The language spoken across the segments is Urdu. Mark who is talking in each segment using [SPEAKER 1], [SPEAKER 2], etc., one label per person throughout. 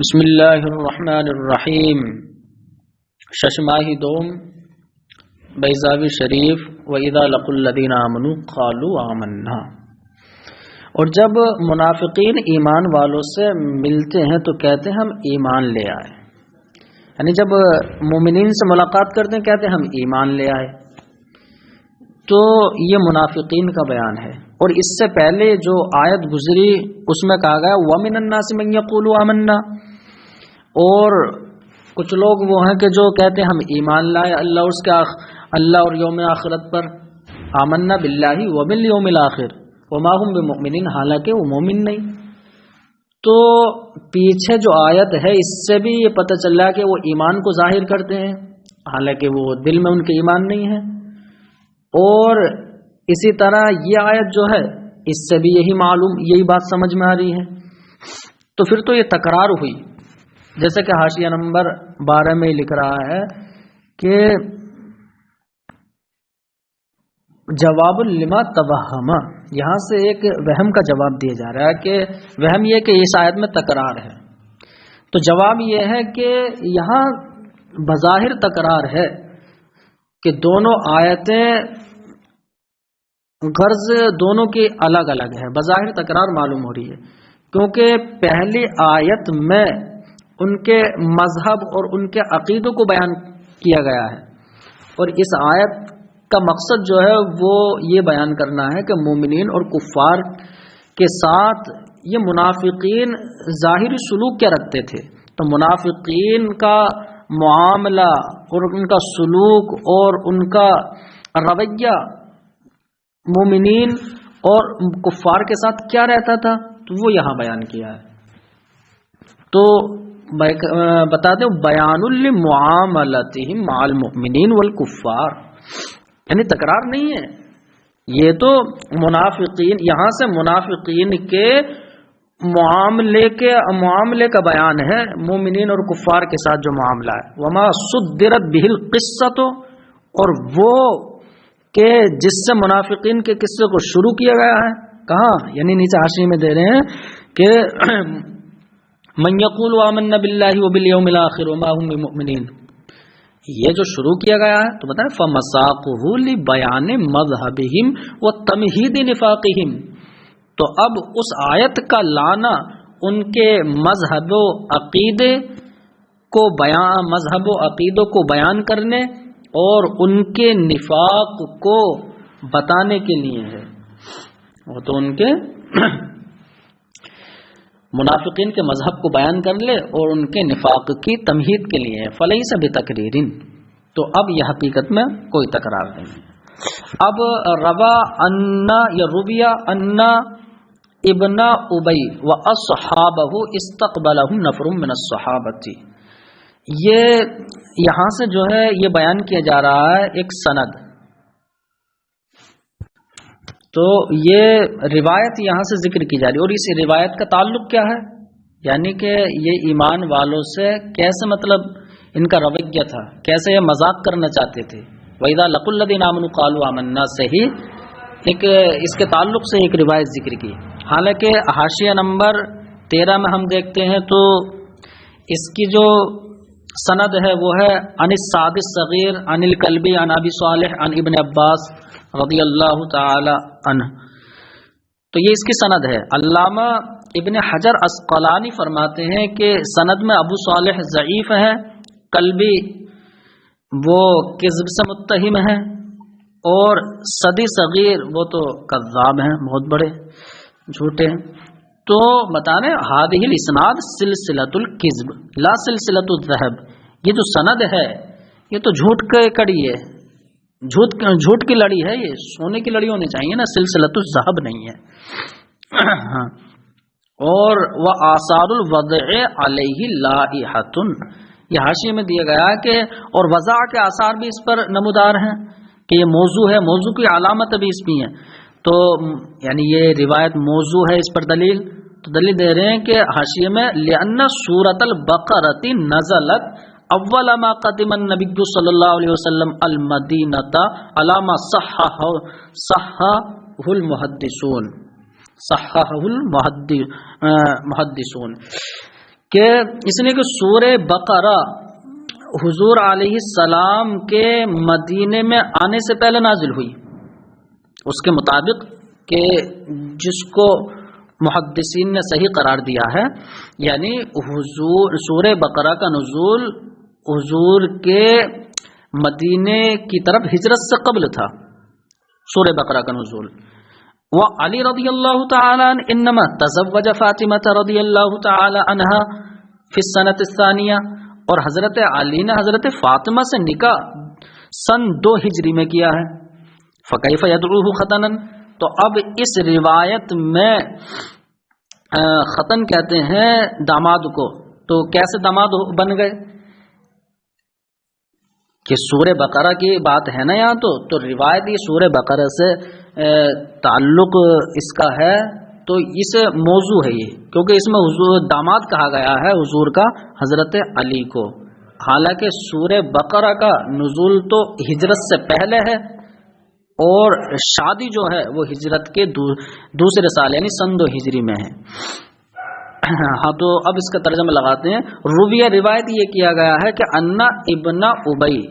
[SPEAKER 1] بسم اللہ الرحمن الرحیم ششماہی دوم بیضاوی شریف وَإِذَا لَقُوا الَّذِينَ آمَنُوا قَالُوا آمَنَّا۔ اور جب منافقین ایمان والوں سے ملتے ہیں تو کہتے ہیں ہم ایمان لے آئے، یعنی جب مومنین سے ملاقات کرتے ہیں کہتے ہیں ہم ایمان لے آئے۔ تو یہ منافقین کا بیان ہے، اور اس سے پہلے جو آیت گزری اس میں کہا گیا وَمِنَ النَّاسِ مَن يَقُولُ آمَنَّا، اور کچھ لوگ وہ ہیں کہ جو کہتے ہیں ہم ایمان لائے اللہ اور یوم آخرت پر، آمنا باللہ وبالیوم الآخر وما هم بمؤمنین، حالانکہ وہ مومن نہیں۔ تو پیچھے جو آیت ہے اس سے بھی یہ پتہ چل رہا ہے کہ وہ ایمان کو ظاہر کرتے ہیں حالانکہ وہ دل میں ان کے ایمان نہیں ہے، اور اسی طرح یہ آیت جو ہے اس سے بھی یہی بات سمجھ میں آ رہی ہے۔ تو پھر تو یہ تکرار ہوئی، جیسے کہ حاشیہ نمبر 12 میں لکھ رہا ہے کہ جواب لما توہم، یہاں سے ایک وہم کا جواب دیا جا رہا ہے کہ وہم یہ کہ اس آیت میں تکرار ہے، تو جواب یہ ہے کہ یہاں بظاہر تکرار ہے کہ دونوں آیتیں غرض دونوں کی الگ الگ ہے، بظاہر تکرار معلوم ہو رہی ہے، کیونکہ پہلی آیت میں ان کے مذہب اور ان کے عقیدوں کو بیان کیا گیا ہے، اور اس آیت کا مقصد جو ہے وہ یہ بیان کرنا ہے کہ مومنین اور کفار کے ساتھ یہ منافقین ظاہری سلوک کیا رکھتے تھے، تو منافقین کا معاملہ اور ان کا سلوک اور ان کا رویہ مومنین اور کفار کے ساتھ کیا رہتا تھا، تو وہ یہاں بیان کیا ہے۔ تو بتا دیں بیان لمعاملتہم مع المؤمنین والکفار، یعنی تکرار نہیں ہے، یہ تو منافقین، یہاں سے منافقین کے معاملے کا بیان ہے، مومنین اور کفار کے ساتھ جو معاملہ ہے۔ وما صدرت بہ القصۃ، اور وہ کہ جس سے منافقین کے قصے کو شروع کیا گیا ہے، کہاں، یعنی نیچے حاشیے میں دے رہے ہیں کہ من یقول آمنا باللہ وبالیوم الآخر وما هم بمؤمنین، یہ جو شروع کیا گیا ہے تو بتائیں فمساقہ لبیان مذہبہم وتمہید نفاقہم، تو اب اس آیت کا لانا ان کے مذہب و عقیدے کو بیان کرنے اور ان کے نفاق کو بتانے کے لیے ہے، وہ تو ان کے منافقین کے مذہب کو بیان کر لے اور ان کے نفاق کی تمہید کے لیے ہے۔ فلیس بتکریر، تو اب یہ حقیقت میں کوئی تکرار نہیں ہے۔ اب روا انا یا رویہ انا ابن ابی و اصحابہ استقبلہم نفر من الصحابۃ، یہ یہاں سے جو ہے یہ بیان کیا جا رہا ہے ایک سند، تو یہ روایت یہاں سے ذکر کی جا رہی ہے، اور اس روایت کا تعلق کیا ہے، یعنی کہ یہ ایمان والوں سے کیسے مطلب ان کا رویہ تھا، کیسے یہ مذاق کرنا چاہتے تھے۔ وَإِذَا لَقُوا الَّذِينَ آمَنُوا قَالُوا آمَنَّا سے ہی اس کے تعلق سے ایک روایت ذکر کی، حالانکہ حاشیہ نمبر 13 میں ہم دیکھتے ہیں تو اس کی جو سند ہے وہ ہے عن السعد الصغیر عن الکلبی عن ابی صالح عن ابن عباس رضی اللہ تعالی عنہ، تو یہ اس کی سند ہے۔ علامہ ابن حجر عسقلانی فرماتے ہیں کہ سند میں ابو صالح ضعیف ہے، کلبی وہ کذب سے متہم ہے، اور صدی صغیر وہ تو کذاب ہیں، بہت بڑے جھوٹے ہیں۔ تو بتانے ہذہ الاسناد سلسلۃ الکذب لا سلسلۃ الذہب، یہ جو سند ہے یہ تو جھوٹ کی کڑی ہے، جھوٹ کی لڑی ہے، یہ سونے کی لڑی ہونی چاہیے نا، سلسلۃ الذہب نہیں ہے۔ اور وآثار الوضع علیہ لائحۃ، یہ حاشیے میں دیا گیا کہ اور وضع کے آثار بھی اس پر نمودار ہیں کہ یہ موضوع ہے، موضوع کی علامت بھی اس میں ہے، تو یعنی یہ روایت موضوع ہے، اس پر دلیل دے رہے ہیں کہ حاشیے میں لأن سورۃ البقرۃ نزلت اول ما قدم النبی صلی اللہ علیہ وسلم المدینۃ علی ما صححہ المحدثون، کہ اس نے کہ سورہ بقرہ حضور علیہ السلام کے مدینے میں آنے سے پہلے نازل ہوئی، اس کے مطابق کہ جس کو محدثین نے صحیح قرار دیا ہے، یعنی حضور سورہ بقرہ کا نزول حضور کے مدینے کی طرف ہجرت سے قبل تھا، سورہ بقرہ کا نزول۔ وعلی رضی اللہ تعالی عنہ انما تزوج فاطمہ رضی اللہ تعالی عنہ فی السنۃ الثانیہ، اور حضرت علی نے حضرت فاطمہ سے نکاح سن 2 ہجری میں کیا ہے۔ فکیف یدعوہ ختنا، تو اب اس روایت میں ختن کہتے ہیں داماد کو، تو کیسے داماد بن گئے کہ سورہ بقرہ کی بات ہے نا یہاں، تو روایت یہ سورہ بقرہ سے تعلق اس کا ہے، تو اس موضوع ہے یہ، کیونکہ اس میں حضور داماد کہا گیا ہے حضور کا حضرت علی کو، حالانکہ سورہ بقرہ کا نزول تو ہجرت سے پہلے ہے اور شادی جو ہے وہ ہجرت کے دوسرے سال یعنی سن 2 ہجری میں ہے۔ ہاں تو اب اس کا ترجمہ لگاتے ہیں۔ رویہ روایت یہ کیا گیا ہے کہ انا ابن ابی،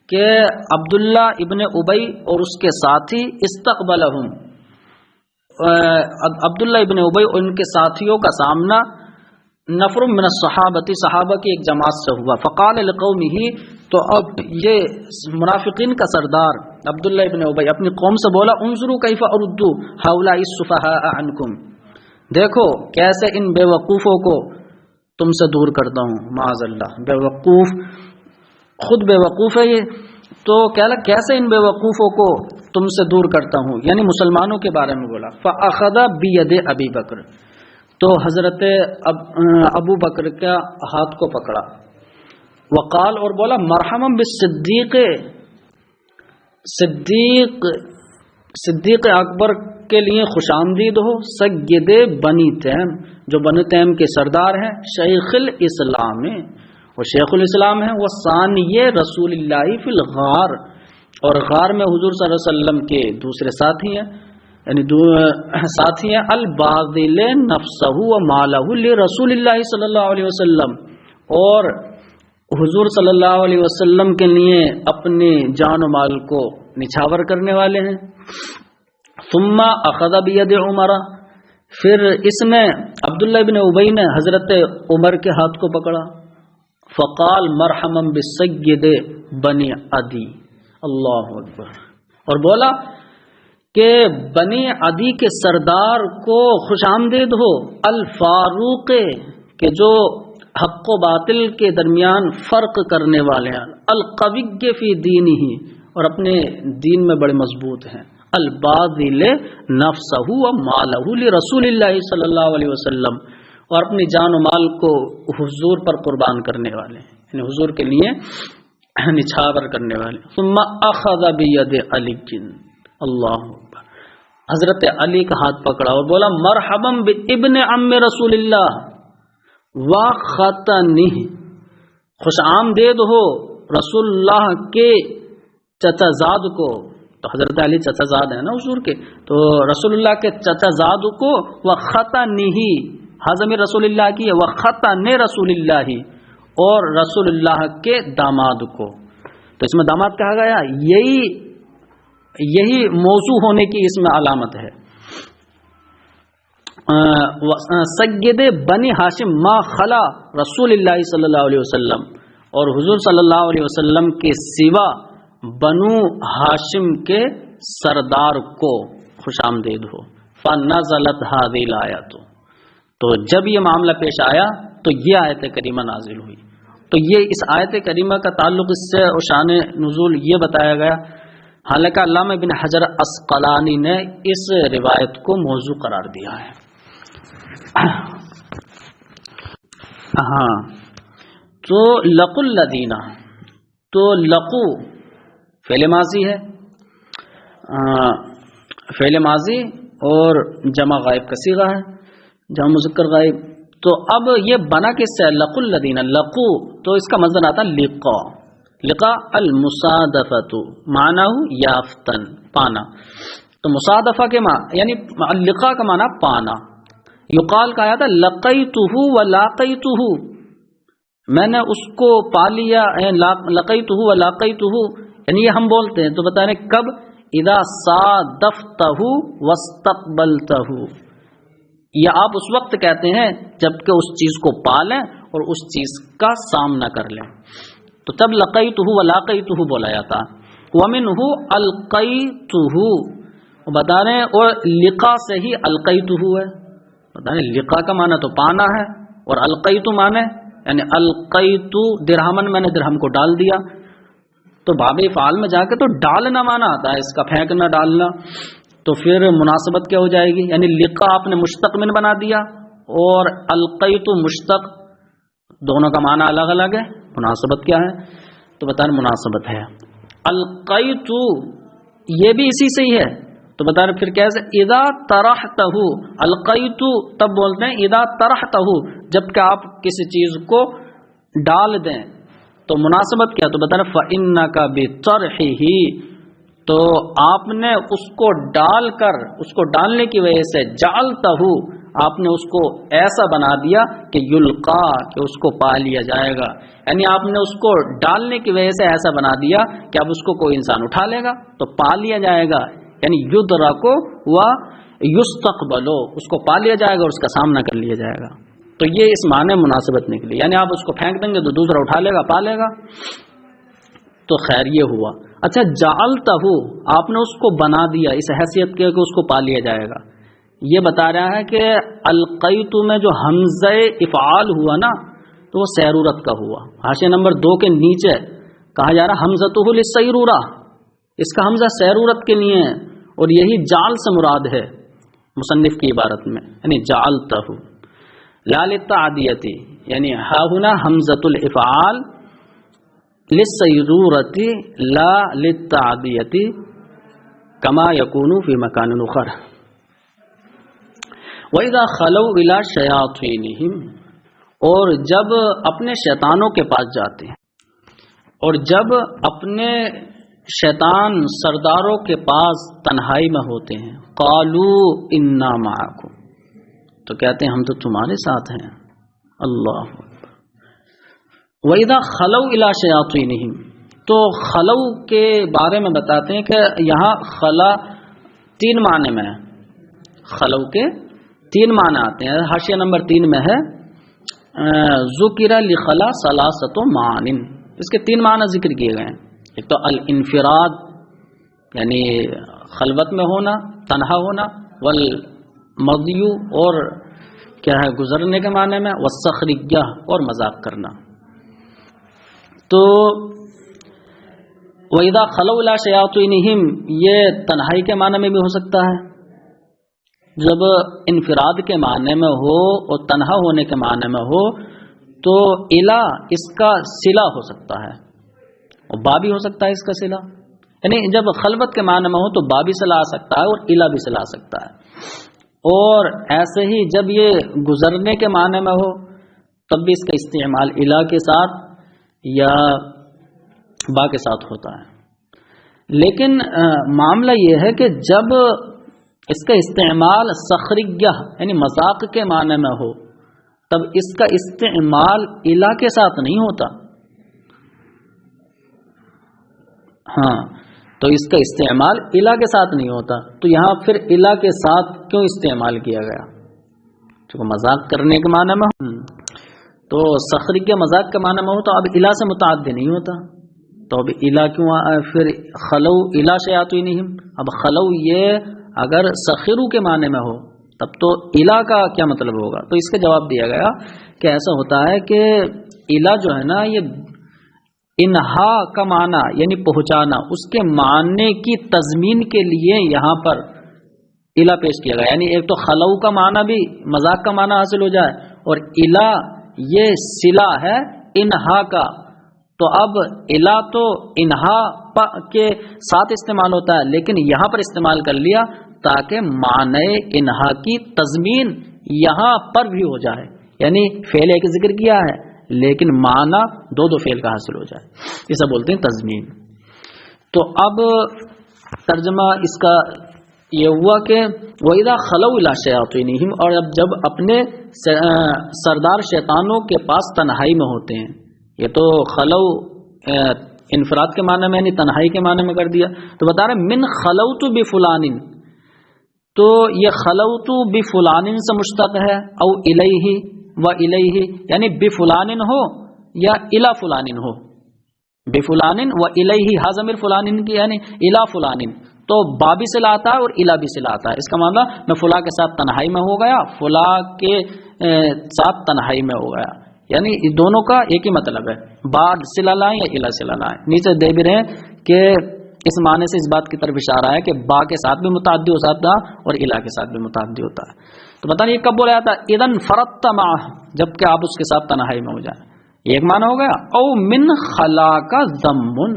[SPEAKER 1] کہ عبداللہ ابن ابی اور اس کے ساتھی استقبلہم، عبداللہ ابن ابی اور ان کے ساتھیوں کا سامنا نفر من الصحابتی، صحابہ کی ایک جماعت سے ہوا۔ فقال لقومہ، تو اب یہ منافقین کا سردار عبداللہ ابن ابی اپنی قوم سے بولا، انظروا کیف اردو ہؤلاء السفہاء عنکم، دیکھو کیسے ان بے وقوفوں کو تم سے دور کرتا ہوں، معاذ اللہ، بے وقوف خود بے وقوف ہے یہ، تو کیسے ان بے وقوفوں کو تم سے دور کرتا ہوں، یعنی مسلمانوں کے بارے میں بولا۔ فاخذ بید ابی بکر، تو حضرت ابو بکر کا ہاتھ کو پکڑا، وقال، اور بولا، مرحبا بالصدیق، صدیق اکبر کے لیے خوش آمدید ہو، سید بنی تیم، جو بنی تیم کے سردار ہیں، شیخ الاسلام، وہ شیخ الاسلام ہیں، وہ ثانی رسول اللہ فی الغار، اور غار میں حضور صلی اللہ علیہ وسلم کے دوسرے ساتھی ہیں، یعنی ساتھی ہیں، الباذل نفسہ و مالہ لرسول اللہ صلی اللہ علیہ وسلم، اور حضور صلی اللہ علیہ وسلم کے لیے اپنے جان و مال کو نچھاور کرنے والے ہیں۔ ثم اخذ بید عمر، پھر اس نے عبداللہ ابن ابی نے حضرت عمر کے ہاتھ کو پکڑا، فقال مرحبا بالسید بنی عدی، اللہ اکبر، اور بولا کہ بنی عدی کے سردار کو خوش آمدید ہو، الفاروق، کہ جو حق و باطل کے درمیان فرق کرنے والے ہیں، القوی فی دینہ، اور اپنے دین میں بڑے مضبوط ہیں، الباذل نفسہ و مالہ لرسول اللہ صلی اللہ علیہ وسلم، اور اپنی جان و مال کو حضور پر قربان کرنے والے ہیں، یعنی حضور کے لیے نچھاور کرنے والے۔ ثم اخذ بید علی، اللہ اکبر، حضرت علی کا ہاتھ پکڑا اور بولا، مرحبا بابن عم رسول اللہ و ختنہ، خوش آمدید ہو رسول اللہ کے چچا زاد کو، تو حضرت علی چچا زاد ہے نا حضور کے، تو رسول اللہ کے چچا زاد کو، و ختنہ، حضم رسول اللہ کی ہے، و ختن رسول اللہ، اور رسول اللہ کے داماد کو، تو اس میں داماد کہا گیا، یہی موضوع ہونے کی اس میں علامت ہے۔ سید بنی ہاشم ما خلا رسول اللہ صلی اللہ علیہ وسلم، اور حضور صلی اللہ علیہ وسلم کے سوا بنو ہاشم کے سردار کو خوش آمدید ہو۔ فنزلت هذه الآیات، تو جب یہ معاملہ پیش آیا تو یہ آیت کریمہ نازل ہوئی، تو یہ اس آیت کریمہ کا تعلق اس سے اور شان نزول یہ بتایا گیا، حالانکہ علامہ ابن حجر عسقلانی نے اس روایت کو موضوع قرار دیا ہے۔ ہاں، تو لقوا الذین، تو لقو فعل ماضی ہے، فعل ماضی اور جمع غائب کا صیغہ ہے، جمع مذکر غائب، تو اب یہ بنا کس سے؟ لقوا الذین، لقو تو اس کا مصدر آتا لقا، لقا المصادفۃ، معنی یافتن، پانا، تو مصادفہ کے معنی یعنی لقا کا معنی پانا، یقال کا آیا تھا لقیتہ و لاقیتہ، میں نے اس کو پا لیا، لقیتہ و لاقیتہ، یعنی یہ ہم بولتے ہیں تو بتا رہے کب، اذا صادفتہ واستقبلتہ، یہ آپ اس وقت کہتے ہیں جب کہ اس چیز کو پا لیں اور اس چیز کا سامنا کر لیں، تو تب لقیتہ و لاقیتہ بولا جاتا۔ ومنہ القیتہ، بتا رہے ہیں، اور لقا سے ہی القیتہ ہے، بتا رہے لقا کا معنی تو پانا ہے، اور القیت معنی یعنی القیت درہمن، میں نے درہم کو ڈال دیا، تو باب فعال میں جا کے تو ڈالنا معنی آتا ہے اس کا، پھینکنا، ڈالنا، تو پھر مناسبت کیا ہو جائے گی، یعنی لقا آپ نے مشتق من بنا دیا اور القیت مشتق، دونوں کا معنی الگ الگ ہے، مناسبت کیا ہے، تو بتا رہے مناسبت ہے۔ القیت یہ بھی اسی سے ہی ہے، تو بتا رہے پھر کیسے، اذا طرحتہ، القیت تب بولتے ہیں اذا طرحتہ، جب کہ آپ کسی چیز کو ڈال دیں، تو مناسبت کیا، تو بتا رہے فإنک بطرحہ، تو آپ نے اس کو ڈال کر، اس کو ڈالنے کی وجہ سے، جعلتہ، آپ نے اس کو ایسا بنا دیا کہ یلقا، کہ اس کو پا لیا جائے گا، یعنی آپ نے اس کو ڈالنے کی وجہ سے ایسا بنا دیا کہ اب اس کو کوئی انسان اٹھا لے گا تو پا لیا جائے گا، یعنی یدرکو و یستقبلو، اس کو پا لیا جائے گا اور اس کا سامنا کر لیا جائے گا، تو یہ اس معنی مناسبت نکلی، یعنی آپ اس کو پھینک دیں گے تو دوسرا اٹھا لے گا، پا لے گا، تو خیر یہ ہوا۔ اچھا جعلتہ، آپ نے اس کو بنا دیا اس حیثیت کے کہ اس کو پا لیا جائے گا، یہ بتا رہا ہے کہ القیت میں جو حمزہ افعال ہوا نا تو وہ سیرورت کا ہوا، حاشیہ نمبر 2 کے نیچے کہا جا رہا حمزتہ للسیرورہ، اس کا حمزہ سیرورت کے لیے ہے، اور یہی جعل سے مراد ہے مصنف کی عبارت میں، یعنی جعلتہ لا للتعدیہ، یعنی ہا ہنا حمزۃ الافعال للسیرورۃ لا للتعدیہ کما یکون فی مکان آخر۔ وَإِذَا خَلَوْا إِلَىٰ شَيَاطِينِهِمْ، اور جب اپنے شیطانوں کے پاس جاتے ہیں، اور جب اپنے شیطان سرداروں کے پاس تنہائی میں ہوتے ہیں، قَالُوا إِنَّا مَعَكُمْ، تو کہتے ہیں ہم تو تمہارے ساتھ ہیں، اللہ اکبر۔ وَإِذَا خَلَوْا إِلَىٰ شَيَاطِينِهِمْ، تو خلو کے بارے میں بتاتے ہیں کہ یہاں خلا 3 معنی میں ہے، خلو کے 3 معنی آتے ہیں، حاشیہ نمبر 3 میں ہے ذکر لخلا ثلاثۃ معان، اس کے 3 معنی ذکر کیے گئے ہیں، ایک تو الانفراد یعنی خلوت میں ہونا، تنہا ہونا، والمضی اور کیا ہے گزرنے کے معنی میں، والسخریہ اور مذاق کرنا۔ تو وَإِذَا خَلَوْا إِلَىٰ شَيَاطِينِهِمْ یہ تنہائی کے معنی میں بھی ہو سکتا ہے، جب انفراد کے معنی میں ہو اور تنہا ہونے کے معنی میں ہو تو الہ اس کا صلہ ہو سکتا ہے، اور با بھی ہو سکتا ہے اس کا صلہ، یعنی جب خلوت کے معنی میں ہو تو با بھی صلہ آ سکتا ہے اور الہ بھی صلہ آ سکتا ہے، اور ایسے ہی جب یہ گزرنے کے معنی میں ہو تب بھی اس کا استعمال الہ کے ساتھ یا با کے ساتھ ہوتا ہے، لیکن معاملہ یہ ہے کہ جب اس کا استعمال سخریہ یعنی مذاق کے معنی میں ہو تب اس کا استعمال الہ کے ساتھ نہیں ہوتا، ہاں تو اس کا استعمال الہ کے ساتھ نہیں ہوتا، تو یہاں پھر الہ کے ساتھ کیوں استعمال کیا گیا، چونکہ مذاق کرنے کے معنی میں ہو تو سخریہ مذاق کے معنی میں ہو تو اب الہ سے متعدی نہیں ہوتا، تو اب الہ کیوں پھر خلو الہ شیاطینہم، اب خلو یہ اگر سخرو کے معنی میں ہو تب تو الہ کا کیا مطلب ہوگا، تو اس کا جواب دیا گیا کہ ایسا ہوتا ہے کہ الہ جو ہے نا یہ انہا کا معنی یعنی پہنچانا، اس کے معنی کی تضمین کے لیے یہاں پر الہ پیش کیا گیا، یعنی ایک تو خلو کا معنی بھی مذاق کا معنی حاصل ہو جائے اور الہ یہ صلہ ہے انہا کا، تو اب الہ تو انہا کے ساتھ استعمال ہوتا ہے لیکن یہاں پر استعمال کر لیا تاکہ معنی انہا کی تضمین یہاں پر بھی ہو جائے، یعنی فعل ایک ذکر کیا ہے لیکن معنی 2 فعل کا حاصل ہو جائے، اسے بولتے ہیں تضمین۔ تو اب ترجمہ اس کا یہ ہوا کہ وَإِذَا خَلَوْا إِلَىٰ شَيَاطِينِهِمْ، اور جب اپنے سردار شیطانوں کے پاس تنہائی میں ہوتے ہیں. یہ تو خلو انفراد کے معنی میں نہیں، تنہائی کے معنی میں کر دیا. تو بتا رہے من خلوت بفلان، تو یہ خلوت بفلان سے مشتق ہے، او الیہ و الیہ، یعنی بفلان ہو یا الی فلان ہو. بفلان و الیہ، ہا ضمیر فلان کی یعنی الی فلان، تو با بھی صلہ آتا ہے اور الی بھی صلہ آتا ہے. اس کا مطلب میں فلاں کے ساتھ تنہائی میں ہو گیا، فلاں کے ساتھ تنہائی میں ہو گیا، یعنی دونوں کا ایک ہی مطلب ہے، با صلہ لائیں یا الی صلہ لائیں. نیچے دے بھی رہے ہیں کہ اس معنی سے اس بات کی طرف اشارہ ہے کہ با کے ساتھ بھی متعدی ہو سکتا اور الی کے ساتھ بھی متعدی ہوتا ہے. تو پتہ نہیں کب بولا جاتا ہے اذن فرطت معه، جب کہ آپ اس کے ساتھ تنہائی میں ہو جائیں. ایک معنی ہو گیا. او من خلا کا ضمن،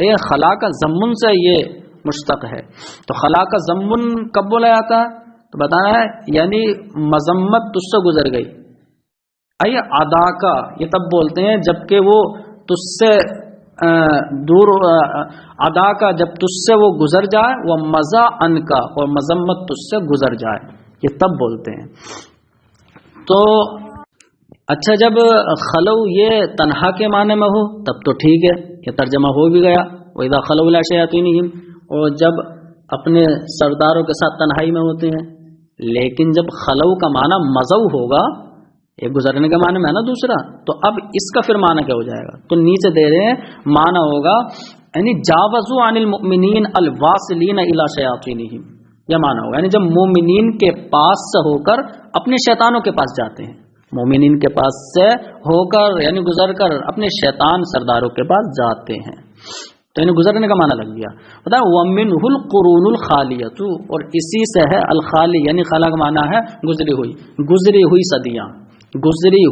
[SPEAKER 1] یہ خلا کا ضمن سے یہ مشتق ہے. تو خلا کا ضمن کب بولا جاتا ہے؟ تو بتانا ہے یعنی مذمت تجھ سے گزر گئی. اے ادا کا، یہ تب بولتے ہیں جب کہ وہ تجھ سے دور، ادا کا جب تجھ سے وہ گزر جائے، وہ مزہ ان کا، اور مذمت تجھ سے گزر جائے، یہ تب بولتے ہیں. تو اچھا جب خلو یہ تنہا کے معنی میں ہو تب تو ٹھیک ہے، یہ ترجمہ ہو بھی گیا وَإِذَا خَلَوْا إِلَىٰ شَيَاطِينِهِمْ، اور جب اپنے سرداروں کے ساتھ تنہائی میں ہوتے ہیں. لیکن جب خلو کا معنی مزو ہوگا، ایک گزرنے کا معنی میں ہے نا دوسرا، تو اب اس کا پھر معنی کیا ہو جائے گا؟ تو نیچے دے رہے ہیں معنی ہوگا یعنی جاوزوا عن المؤمنین الواصلین الی شیاطینہم، یہ معنی ہوگا یعنی جب مومنین کے پاس سے ہو کر اپنے شیطانوں کے پاس جاتے ہیں، مومنین کے پاس سے ہو کر یعنی گزر کر اپنے شیطان سرداروں کے پاس جاتے ہیں. تو یعنی گزرنے کا معنی لگ گیا. بتائیں وَمِنْهُ الْقُرُونُ الْخَالِيَةُ، اور اسی سے ہے الخالی، یعنی خلا کا معنی ہے گزری ہوئی صدیاں، گزرے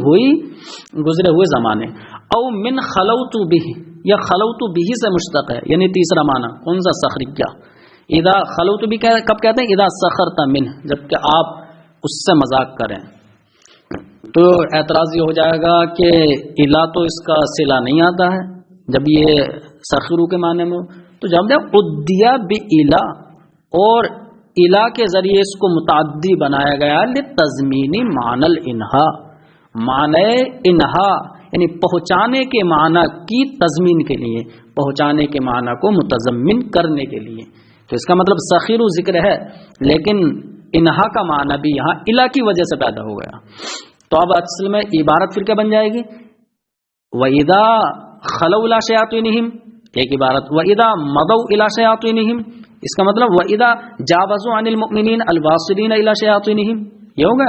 [SPEAKER 1] ہوئے زمانے. او من خلوت به، یا خلوت به سے مشتق ہے، یعنی تیسرا معنی کون سا؟ سخریہ. اذا خلوت به کب کہتے ہیں؟ اذا سخرت منه، جب کہ آپ اس سے مذاق کریں. تو اعتراض یہ ہو جائے گا کہ الا تو اس کا صلہ نہیں آتا ہے جب یہ سخرو کے معنی میں. تو جب ادیا بِإِلَا، اور الا کے ذریعے اس کو متعدی بنایا گیا لتضمینی معنی الانہا، معنی انہا یعنی پہنچانے کے معنی کی تضمین کے لیے، پہنچانے کے معنی کو متضمن کرنے کے لیے. تو اس کا مطلب سخیرو ذکر ہے، لیکن انہا کا معنی بھی یہاں الا کی وجہ سے پیدا ہو گیا. تو اب اصل میں عبارت پھر کیا بن جائے گی؟ وَإِذَا خَلَوْا إِلَىٰ شَيَاطِينِهِمْ، ایک عبارت. وَإِذَا مَضَوْا إِلَىٰ شَيَاطِينِهِمْ، اس کا مطلب وَإِذَا جَاوَزُوا عَنِ الْمُؤْمِنِينَ الْوَاصِلِينَ إِلَىٰ شَيَاطِينِهِمْ، یہ ہوگا.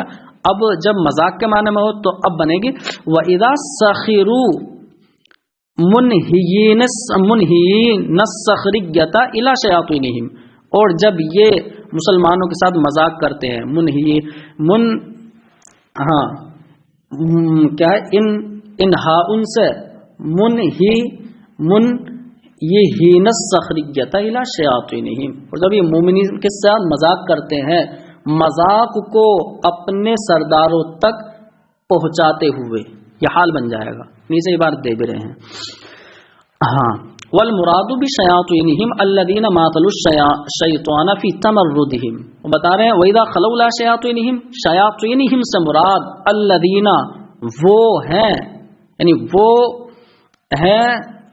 [SPEAKER 1] اب جب مذاق کے معنی میں ہو تو اب بنے گی وَإِذَا سَخِرُوا مُنْهِينَ السَّخْرِيَّةَ إِلَىٰ شَيَاطِينِهِمْ، اور جب یہ مسلمانوں کے ساتھ مذاق کرتے ہیں، کیا ہے انہا ان سے، یہ ہینس سخریت الی شیاطینہم، اور جب یہ مومنین کے ساتھ مذاق کرتے ہیں، مذاق کو اپنے سرداروں تک پہنچاتے ہوئے، یہ حال بن جائے گا. نیچے عبارت دے بھی رہے ہیں. ہاں والمراد بشیاطینہم الذین ماطلوا الشیطان فی تمردہم، وہ بتا رہے ہیں وَإِذَا خَلَوْا إِلَىٰ شَيَاطِينِهِمْ، شیاطینہم سے مراد الذین وہ ہیں، یعنی وہ ہیں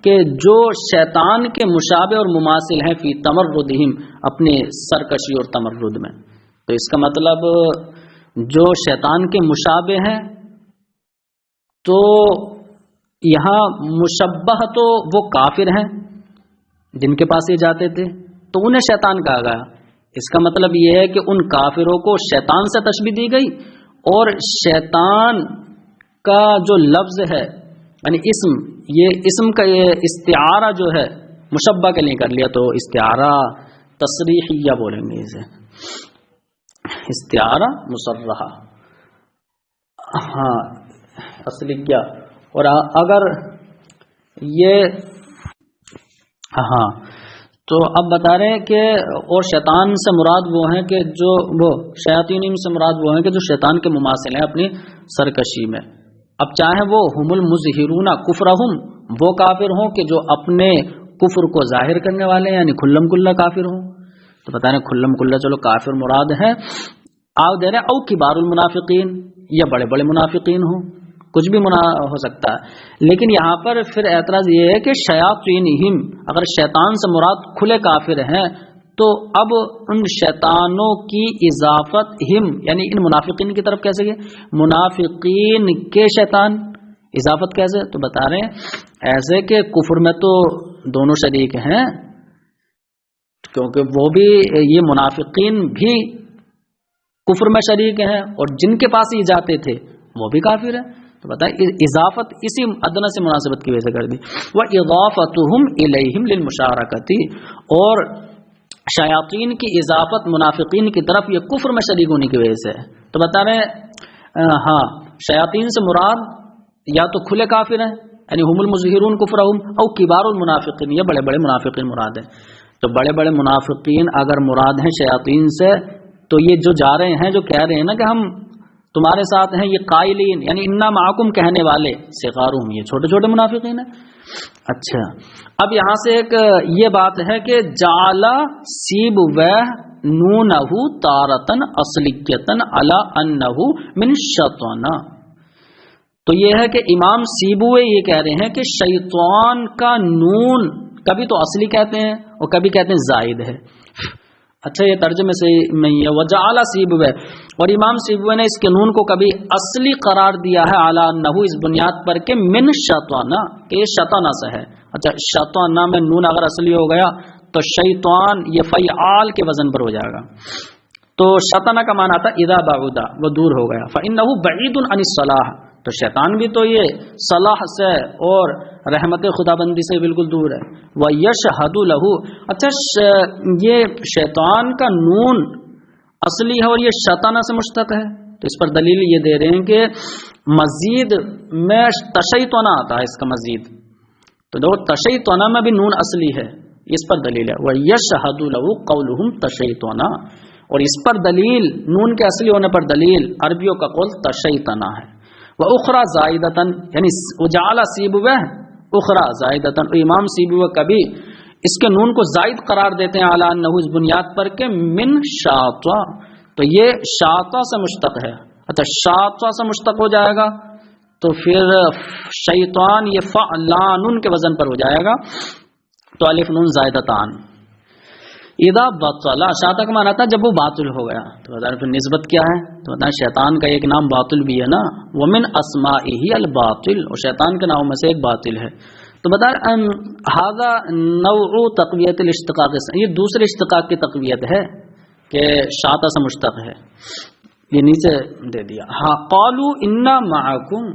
[SPEAKER 1] کہ جو شیطان کے مشابہ اور مماثل ہیں، فی تمردہم اپنے سرکشی اور تمرد میں. تو اس کا مطلب جو شیطان کے مشابہ ہیں، تو یہاں مشبہ تو وہ کافر ہیں جن کے پاس یہ جاتے تھے، تو انہیں شیطان کہا گیا. اس کا مطلب یہ ہے کہ ان کافروں کو شیطان سے تشبیہ دی گئی، اور شیطان کا جو لفظ ہے یعنی اسم، یہ اسم کا یہ استعارہ جو ہے مشبہ کے لیے کر لیا، تو استعارہ تصریحیہ بولیں گے اسے، استعارہ مصرحہ. ہاں اصلیہ. اور اگر یہ ہاں تو اب بتا رہے ہیں کہ اور شیطان سے مراد وہ ہیں کہ جو وہ شیاطین سے مراد وہ ہیں کہ جو شیطان کے مماثل ہیں اپنی سرکشی میں. اب چاہے وہ ہم المظہرون کفرہم، وہ کافر ہوں کہ جو اپنے کفر کو ظاہر کرنے والے ہیں، یعنی کھلم کھلا کافر ہوں. تو بتا رہے کھلم کھلا چلو کافر مراد ہے، آگ دے رہے او کبار المنافقین، یا بڑے بڑے منافقین ہوں، کچھ بھی ہو سکتا ہے۔ لیکن یہاں پر پھر اعتراض یہ ہے کہ شیاطینہم، اگر شیطان سے مراد کھلے کافر ہیں تو اب ان شیطانوں کی اضافت ہم یعنی ان منافقین کی طرف کیسے گئے؟ منافقین کے شیطان اضافت کیسے؟ تو بتا رہے ہیں ایسے کہ کفر میں تو دونوں شریک ہیں، کیونکہ وہ بھی یہ منافقین بھی کفر میں شریک ہیں اور جن کے پاس یہ جاتے تھے وہ بھی کافر ہیں۔ تو بتائیں اضافت اسی ادنی سے مناسبت کی وجہ سے کر دی۔ وَإِضَافَتُهُمْ إِلَيْهِمْ لِلْمُشَارَكَةِ، اور شیاطین کی اضافت منافقین کی طرف یہ کفر میں شریک ہونے کی وجہ سے ہے۔ تو بتا رہے ہیں ہاں شیاطین سے مراد یا تو کھلے کافر ہیں یعنی ہم المظہرون کفرہم، او کبار المنافقین، یہ بڑے بڑے منافقین مراد ہیں۔ تو بڑے بڑے منافقین اگر مراد ہیں شیاطین سے تو یہ جو جا رہے ہیں جو کہہ رہے ہیں نا کہ ہم تمہارے ساتھ ہیں، یہ قائلین یعنی انا معکم کہنے والے صغارہم، یہ چھوٹے چھوٹے منافقین ہیں۔ اچھا اب یہاں سے ایک یہ بات ہے کہ جعل سیبویہ نونہ تارتن اصلیتن علی انہ من شیطان، تو یہ ہے کہ امام سیبوے یہ کہہ رہے ہیں کہ شیطان کا نون کبھی تو اصلی کہتے ہیں اور کبھی کہتے ہیں زائد ہے۔ اچھا یہ ترجمے سے میں یہ وجعل سیبوے، اور امام سیبوے نے اس کے نون کو کبھی اصلی قرار دیا ہے اعلی انہ، اس بنیاد پر کہ من شیطان، کہ یہ شیطانہ سے ہے۔ اچھا شیطانہ میں نون اگر اصلی ہو گیا تو شیطان یہ فعال کے وزن پر ہو جائے گا۔ تو شیطانہ کا معنی آتا اذا بعد، وہ دور ہو گیا، فانہ بعید عن الصلاح، تو شیطان بھی تو یہ صلاح سے اور رحمت خدا بندی سے بالکل دور ہے۔ وَيَشْهَدُ لَهُ، اچھا یہ شیطان کا نون اصلی ہے اور یہ شیطانہ سے مشتق ہے، تو اس پر دلیل یہ دے رہے ہیں کہ مزید میں تشیطانہ آتا ہے، اس کا مزید تو دیکھو تشیطانہ میں بھی نون اصلی ہے، اس پر دلیل ہے۔ وَيَشْهَدُ لَهُ قَوْلُهُمْ تَشَیطَانَ، اور اس پر دلیل نون کے اصلی ہونے پر دلیل عربیوں کا قول تشیطانہ ہے۔ وَأُخْرَى زَائِدَةً، یعنی وَجَعَلَ سِیبُوَیہ اخرى زائدتاً، امام سیبویہ کبھی اس کے نون کو زائد قرار دیتے ہیں اعلیٰ انہ، اس بنیاد پر کہ من شاطا، تو یہ شاطا سے مشتق ہے۔ اچھا شاطا سے مشتق ہو جائے گا تو پھر شیطان یہ فعلان کے وزن پر ہو جائے گا، تو الف نون زائدتان۔ اذا بطل، شاطا کا معنی تھا جب وہ باطل ہو گیا، تو بتا پھر نسبت کیا ہے؟ تو بتا شیطان کا ایک نام باطل بھی ہے نا، ومن اسمائہ الباطل، اور شیطان کے ناموں میں سے ایک باطل ہے۔ تو بتا ھذا نوع تقویت الاشتقاق، یہ دوسرے اشتقاق کی تقویت ہے کہ شاطا سے مشتق ہے، یہ نیچے دے دیا۔ ہاں قالوا انا معکم،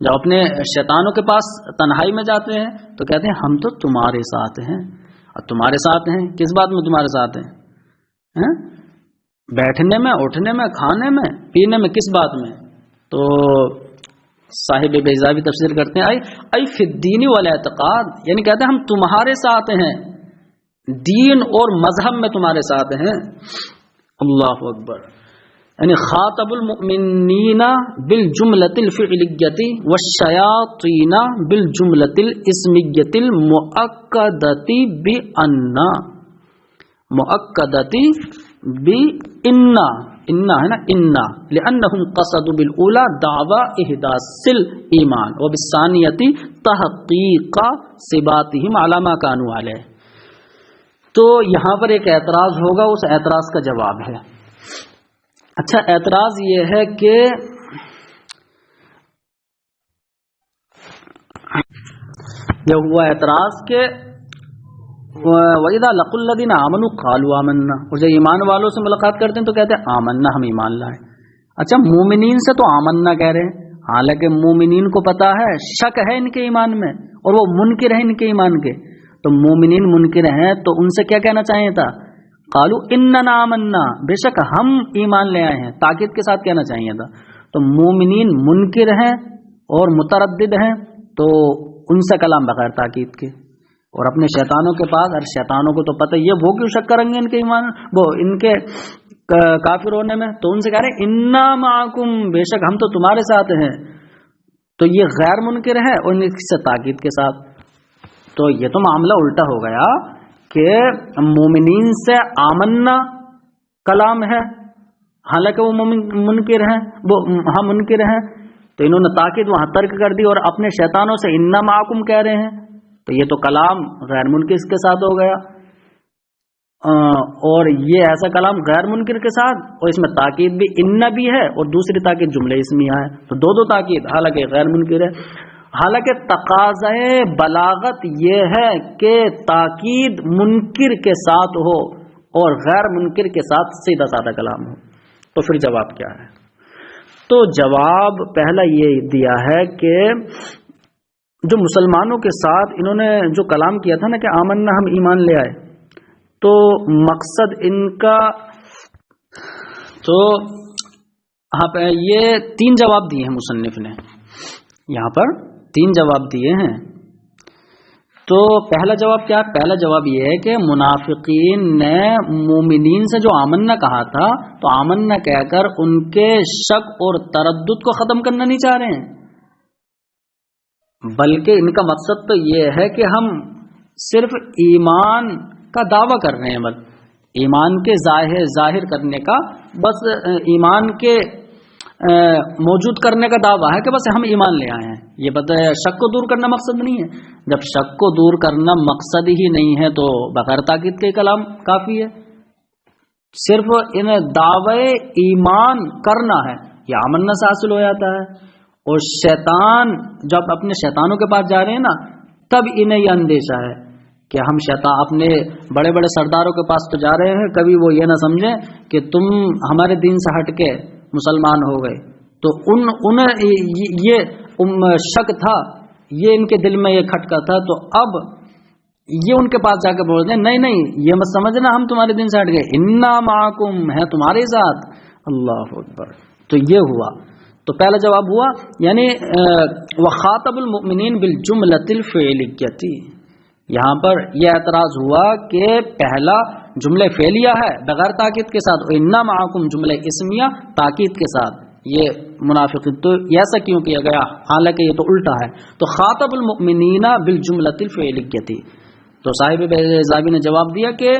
[SPEAKER 1] جب اپنے شیطانوں کے پاس تنہائی میں جاتے ہیں تو کہتے ہیں ہم تو تمہارے ساتھ ہیں، اور تمہارے ساتھ ہیں کس بات میں؟ تمہارے ساتھ ہیں بیٹھنے میں، اٹھنے میں، کھانے میں، پینے میں، کس بات میں؟ تو صاحب بیضاوی تفسیر کرتے ہیں ای فی الدین والاعتقاد، یعنی کہتے ہیں ہم تمہارے ساتھ ہیں، دین اور مذہب میں تمہارے ساتھ ہیں۔ اللہ اکبر، یعنی خاطب المؤمنین بالجملۃ الفعلیۃ والشیاطین بالجملۃ الاسمیۃ المؤکدۃ بان، مؤکدۃ بان، انا ہے نا، انا لانہم قصدوا بالاولی دعوی احداث الایمان وبالثانیۃ تحقیق ثباتہم علی ما کانوا علیہ۔ تو یہاں پر ایک اعتراض ہوگا، اس اعتراض کا جواب ہے۔ اچھا اعتراض یہ ہے کہ یہ ہوا اعتراض کہ وَإِذَا لَقُوا الَّذِينَ آمَنُوا قَالُوا آمَنَّا، اور جب ایمان والوں سے ملاقات کرتے ہیں تو کہتے ہیں آمنا، ہم ایمان لائے۔ اچھا مومنین سے تو آمنا کہہ رہے ہیں، حالانکہ مومنین کو پتا ہے شک ہے ان کے ایمان میں اور وہ منکر ہیں ان کے ایمان کے، تو مومنین منکر ہیں تو ان سے کیا کہنا چاہیے تھا؟ قالوا اننا آمنا، بے شک ہم ایمان لے آئے ہیں، تاکید کے ساتھ کہنا چاہیے تھا۔ تو مومنین منکر ہیں اور متردد ہیں تو ان سے کلام بغیر تاکید کے، اور اپنے شیطانوں کے پاس، اور شیطانوں کو تو پتہ یہ وہ کیوں شک کریں گے ان کے ایمان، وہ ان کے کافر ہونے میں، تو ان سے کہہ رہے ہیں انا معکم، بے شک ہم تو تمہارے ساتھ ہیں، تو یہ غیر منکر ہے اور ان سے تاکید کے ساتھ۔ تو یہ تو معاملہ الٹا ہو گیا کہ مومنین سے آمنا کلام ہے، حالانکہ وہ منکر ہیں، وہ ہم منکر ہیں، تو انہوں نے تاکید وہاں ترک کر دی اور اپنے شیطانوں سے انا معکم کہہ رہے ہیں، تو یہ تو کلام غیر منکر کے ساتھ ہو گیا، اور یہ ایسا کلام غیر منکر کے ساتھ، اور اس میں تاکید بھی ان بھی ہے اور دوسری تاکید جملے اسمیہ ہے، تو دو تاکید حالانکہ غیر منکر ہے۔ حالانکہ تقاضۂ بلاغت یہ ہے کہ تاکید منکر کے ساتھ ہو اور غیر منکر کے ساتھ سیدھا سادہ کلام ہو، تو پھر جواب کیا ہے؟ تو جواب پہلا یہ دیا ہے کہ جو مسلمانوں کے ساتھ انہوں نے جو کلام کیا تھا نا کہ آمنا ہم ایمان لے آئے، تو مقصد ان کا، تو یہ 3 جواب دیے ہیں مصنف نے، یہاں پر 3 جواب دیے ہیں۔ تو پہلا جواب کیا ہے؟ پہلا جواب یہ ہے کہ منافقین نے مومنین سے جو آمنا کہا تھا، تو آمنا کہہ کر ان کے شک اور تردد کو ختم کرنا نہیں چاہ رہے ہیں، بلکہ ان کا مقصد تو یہ ہے کہ ہم صرف ایمان کا دعویٰ کر رہے ہیں، بس ایمان کے ظاہر کرنے کا، بس ایمان کے موجود کرنے کا دعویٰ ہے کہ بس ہم ایمان لے آئے ہیں، یہ بتا شک کو دور کرنا مقصد نہیں ہے۔ جب شک کو دور کرنا مقصد ہی نہیں ہے تو بغیر تاکید کے کلام کافی ہے، صرف انہیں دعوے ایمان کرنا ہے، یہ آمنا سے حاصل ہو جاتا ہے۔ اور شیطان جب اپنے شیطانوں کے پاس جا رہے ہیں نا، تب انہیں یہ اندیشہ ہے کہ ہم شیطان اپنے بڑے بڑے سرداروں کے پاس تو جا رہے ہیں، کبھی وہ یہ نہ سمجھیں کہ تم ہمارے دین سے ہٹ کے مسلمان ہو گئے، تو انہیں یہ شک تھا، یہ ان کے دل میں یہ کھٹکا تھا، تو اب یہ ان کے پاس جا کے بول دیں نہیں یہ مت سمجھنا ہم تمہارے دین سے ہٹ گئے، انا معکم ہے تمہارے ساتھ، اللہ اکبر۔ تو یہ ہوا، تو پہلا جواب ہوا، یعنی وخاطب المؤمنین بالجملۃ الفعلیہ، یہاں پر یہ اعتراض ہوا کہ پہلا جملہ فعلیہ ہے بغیر تاکید کے ساتھ، انا معکم جملہ اسمیہ تاکید کے ساتھ، یہ منافقین، تو ایسا کیوں کیا گیا حالانکہ یہ تو الٹا ہے؟ تو خاطب المؤمنین بالجملۃ الفعلیہ، تو صاحب بہزابی نے جواب دیا کہ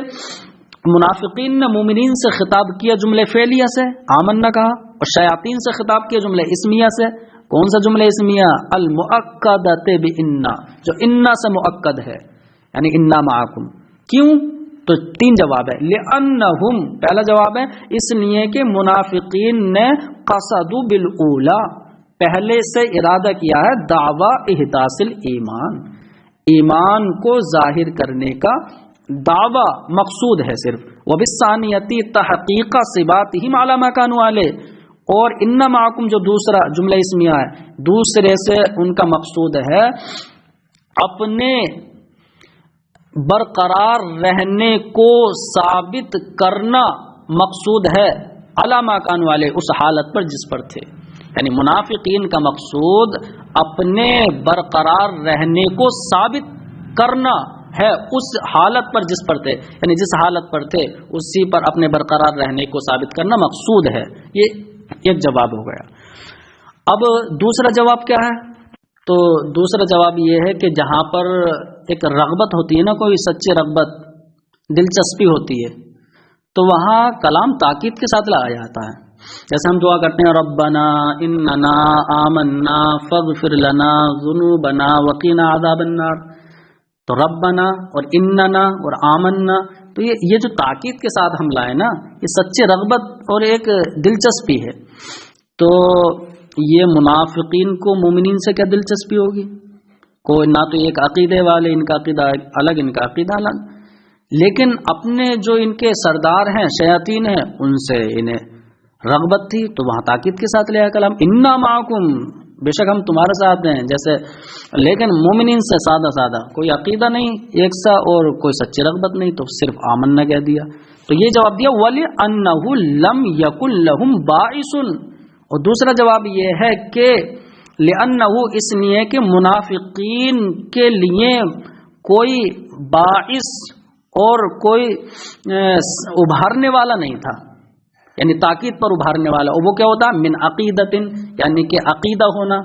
[SPEAKER 1] منافقین نے مومنین سے خطاب کیا جملہ فعلیہ سے، آمنا کہا، اور شیاطین سے خطاب کیا جملہ اسمیہ سے۔ کون سا جملہ اسمیہ؟ المؤکدۃ بإنا، جو انا سے مؤکد ہے، یعنی انا معکم۔ کیوں؟ تو 3 جواب ہے۔ لأنہم، پہلا جواب ہے اس لیے کہ منافقین نے قصدوا بالاولی، پہلے سے ارادہ کیا ہے دعوی احداث الایمان، ایمان کو ظاہر کرنے کا دعوی مقصود ہے صرف، وبالثانیۃ تحقیق صفاتہم علی ما کانوا علیہ، اور ان معکم جو دوسرا جملہ اسمیہ ہے، دوسرے سے ان کا مقصود ہے اپنے برقرار رہنے کو ثابت کرنا، مقصود ہے علی ما کانوا علیہ، اس حالت پر جس پر تھے، یعنی منافقین کا مقصود اپنے برقرار رہنے کو ثابت کرنا ہے اس حالت پر جس پر تھے، یعنی جس حالت پر تھے اسی پر اپنے برقرار رہنے کو ثابت کرنا مقصود ہے۔ یہ ایک جواب ہو گیا۔ اب دوسرا جواب کیا ہے؟ تو دوسرا جواب یہ ہے کہ جہاں پر ایک رغبت ہوتی ہے نا، کوئی سچی رغبت، دلچسپی ہوتی ہے، تو وہاں کلام تاکید کے ساتھ لایا جاتا ہے۔ جیسے ہم دعا کرتے ہیں ربنا اننا آمنا فاغفر لنا ذنوبنا وقنا عذاب النار، تو ربنا اور اننا اور آمنا، تو یہ جو تاکید کے ساتھ ہم لائے نا، یہ سچی رغبت اور ایک دلچسپی ہے۔ تو یہ منافقین کو مومنین سے کیا دلچسپی ہوگی؟ کوئی نہ تو ایک عقیدے والے، ان کا عقیدہ الگ، ان کا عقیدہ الگ، لیکن اپنے جو ان کے سردار ہیں، شیاطین ہیں، ان سے انہیں رغبت تھی، تو وہاں تاکید کے ساتھ لیا کلام انا معکم، بے شک ہم تمہارے ساتھ ہیں جیسے، لیکن مومنین سے سادہ سادہ، کوئی عقیدہ نہیں ایک سا اور کوئی سچی رغبت نہیں، تو صرف آمنا کہہ دیا۔ تو یہ جواب دیا وَلِأَنَّهُ لَمْ يَكُنْ لَهُمْ بَاعِثٌ، اور دوسرا جواب یہ ہے کہ لِأَنَّهُ، اس لیے کہ منافقین کے لیے کوئی باعث اور کوئی ابھارنے والا نہیں تھا، یعنی تاکید پر ابھارنے والا، اور وہ کیا ہوتا ہے؟ من عقیدت، یعنی کہ عقیدہ ہونا،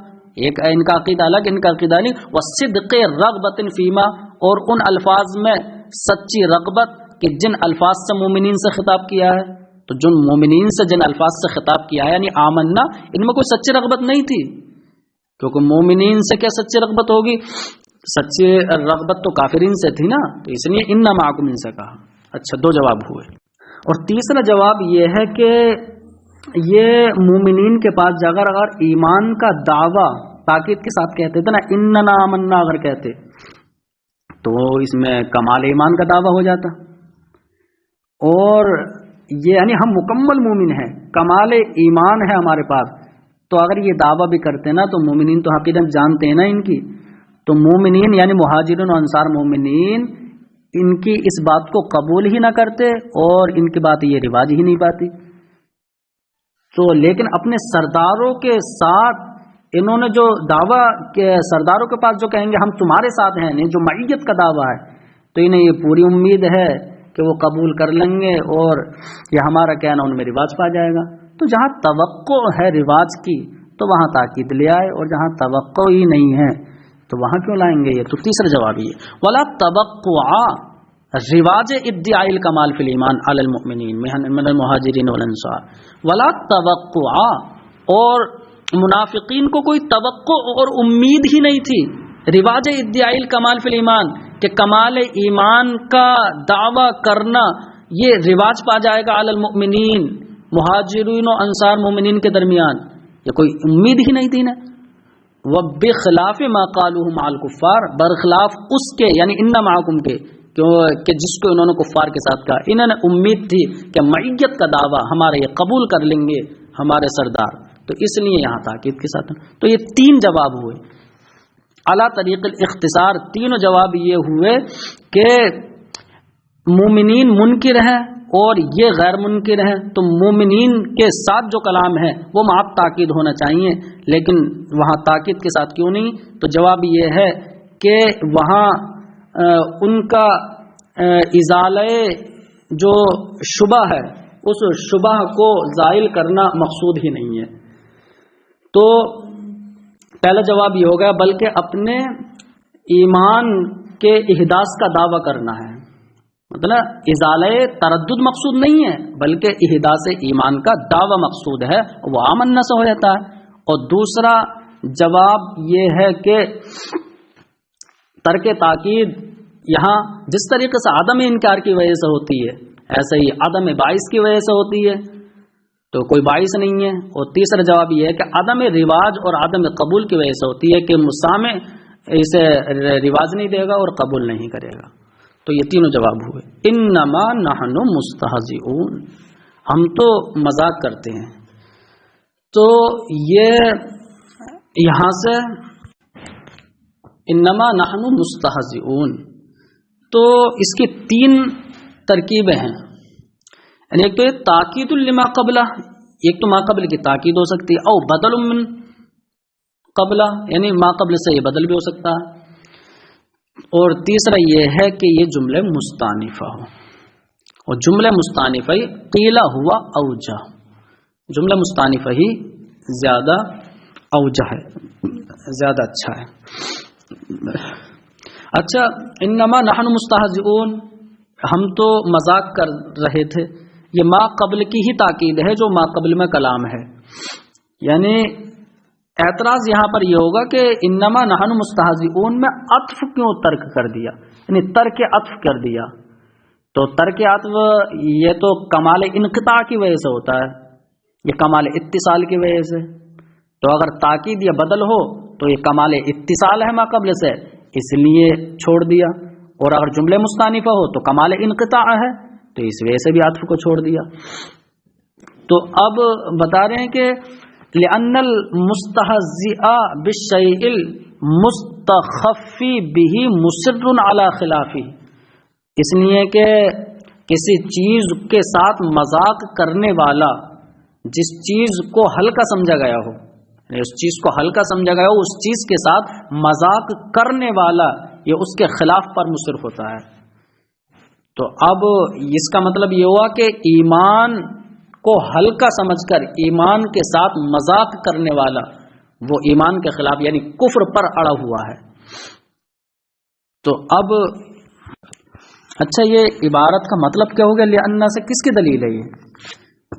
[SPEAKER 1] ایک ان کا عقیدہ الگ، ان کا عقیدہ الگ، وصدق رغبت فیما، اور ان الفاظ میں سچی رغبت کہ جن الفاظ سے مومنین سے خطاب کیا ہے، تو جن مومنین سے جن الفاظ سے خطاب کیا ہے یعنی آمنا، ان میں کوئی سچی رغبت نہیں تھی، کیونکہ مومنین سے کیا سچی رغبت ہوگی؟ سچی رغبت تو کافرین سے تھی نا، تو اس لیے انما معکم ان سے کہا۔ اچھا، دو جواب ہوئے۔ اور تیسرا جواب یہ ہے کہ یہ مومنین کے پاس جا کر اگر ایمان کا دعویٰ تاکید کے ساتھ کہتے تھے نا، اننا آمنا اگر کہتے تو اس میں کمال ایمان کا دعویٰ ہو جاتا، اور یہ یعنی ہم مکمل مومن ہیں، کمال ایمان ہے ہمارے پاس، تو اگر یہ دعویٰ بھی کرتے نا تو مومنین تو حقیقت جانتے ہیں نا ان کی، تو مومنین یعنی مہاجرین و انصار مومنین ان کی اس بات کو قبول ہی نہ کرتے اور ان کی بات یہ رواج ہی نہیں پاتی۔ تو لیکن اپنے سرداروں کے ساتھ انہوں نے جو دعویٰ کہ سرداروں کے پاس جو کہیں گے ہم تمہارے ساتھ ہیں، جو معیت کا دعویٰ ہے، تو انہیں یہ پوری امید ہے کہ وہ قبول کر لیں گے اور یہ ہمارا کہنا ان میں رواج پا جائے گا۔ تو جہاں توقع ہے رواج کی تو وہاں تاکید لے آئے، اور جہاں توقع ہی نہیں ہے تو وہاں کیوں لائیں گے؟ یہ تو تیسرا جواب ہی ہے۔ ولا توقع رواج ادعاء الکمال فی الایمان علی المؤمنین من المہاجرین والانصار، ولا توقع، اور منافقین کو کوئی توقع اور امید ہی نہیں تھی رواج ادعاء الکمال فی الایمان کہ کمال ایمان کا دعویٰ کرنا یہ رواج پا جائے گا علی المؤمنین، مہاجرین و انصار مومنین کے درمیان، یہ کوئی امید ہی نہیں تھی نا۔ وبخلاف ما قالوه مع الکفار، برخلاف اس کے یعنی ان معکم کے کہ جس کو انہوں نے کفار کے ساتھ کہا، انہوں نے امید تھی کہ معیت کا دعویٰ ہمارے یہ قبول کر لیں گے ہمارے سردار، تو اس لیے یہاں تاکید کے ساتھ۔ تو یہ تین جواب ہوئے اعلیٰ طریق الاختصار، تینوں جواب یہ ہوئے کہ مومنین منکر ہیں اور یہ غیر منکر ہیں، تو مومنین کے ساتھ جو کلام ہے وہ معاف تاکید ہونا چاہیے، لیکن وہاں تاکید کے ساتھ کیوں نہیں؟ تو جواب یہ ہے کہ وہاں ان کا ازالہ جو شبہ ہے اس شبہ کو زائل کرنا مقصود ہی نہیں ہے۔ تو پہلا جواب یہ ہوگا بلکہ اپنے ایمان کے احداث کا دعویٰ کرنا ہے، مطلب ازالہ تردد مقصود نہیں ہے بلکہ احداث ایمان کا دعویٰ مقصود ہے، وہ آمنا سے ہو جاتا ہے۔ اور دوسرا جواب یہ ہے کہ ترک تاکید یہاں جس طریقے سے عدم انکار کی وجہ سے ہوتی ہے ایسے ہی عدم باعث کی وجہ سے ہوتی ہے، تو کوئی باعث نہیں ہے۔ اور تیسرا جواب یہ ہے کہ عدم رواج اور عدم قبول کی وجہ سے ہوتی ہے کہ مسامع اسے رواج نہیں دے گا اور قبول نہیں کرے گا۔ تو یہ تینوں جواب ہوئے۔ انما نحن مستہزئون، ہم تو مذاق کرتے ہیں۔ تو یہ یہاں سے انما نحن مستہزئون، تو اس کی تین ترکیبیں ہیں، یعنی ایک تو یہ تاکید لما قبلہ، ایک تو ما قبل کی تاکید ہو سکتی ہے، او بدل من قبلہ یعنی ما قبل سے یہ بدل بھی ہو سکتا ہے، اور تیسرا یہ ہے کہ یہ جملے مستانفہ ہو، اور جملے مستانفہ ہی قیلہ ہوا اوجہ، جملہ مستانفہ ہی زیادہ اوجہ ہے، زیادہ اچھا ہے۔ اچھا، انما نحن مستہزئون، ہم تو مذاق کر رہے تھے، یہ ما قبل کی ہی تاکید ہے جو ما قبل میں کلام ہے، یعنی اعتراض یہاں پر یہ ہوگا کہ انما نحن مستہزئون میں عطف کیوں ترک کر دیا، یعنی ترک عطف کر دیا، تو ترک عطف یہ تو کمال انقطاع کی وجہ سے ہوتا ہے، یہ کمال اتصال کی وجہ سے، تو اگر تاکید یا بدل ہو تو یہ کمال اتصال ہے ما قبل سے، اس لیے چھوڑ دیا، اور اگر جملے مستانفہ ہو تو کمال انقطاع ہے، تو اس وجہ سے بھی عطف کو چھوڑ دیا۔ تو اب بتا رہے ہیں کہ لأن المستہزئ بالشیء المستخف به مصر على خلافه، اس لیے کہ کسی چیز کے ساتھ مذاق کرنے والا جس چیز کو ہلکا سمجھا گیا ہو، اس چیز کو ہلکا سمجھا گیا ہو، اس چیز کے ساتھ مذاق کرنے والا یہ اس کے خلاف پر مصرف ہوتا ہے۔ تو اب اس کا مطلب یہ ہوا کہ ایمان کو ہلکا سمجھ کر ایمان کے ساتھ مذاق کرنے والا وہ ایمان کے خلاف یعنی کفر پر اڑا ہوا ہے۔ تو اب اچھا یہ عبارت کا مطلب کیا ہو گیا لأن سے کس کی دلیل ہے یہ؟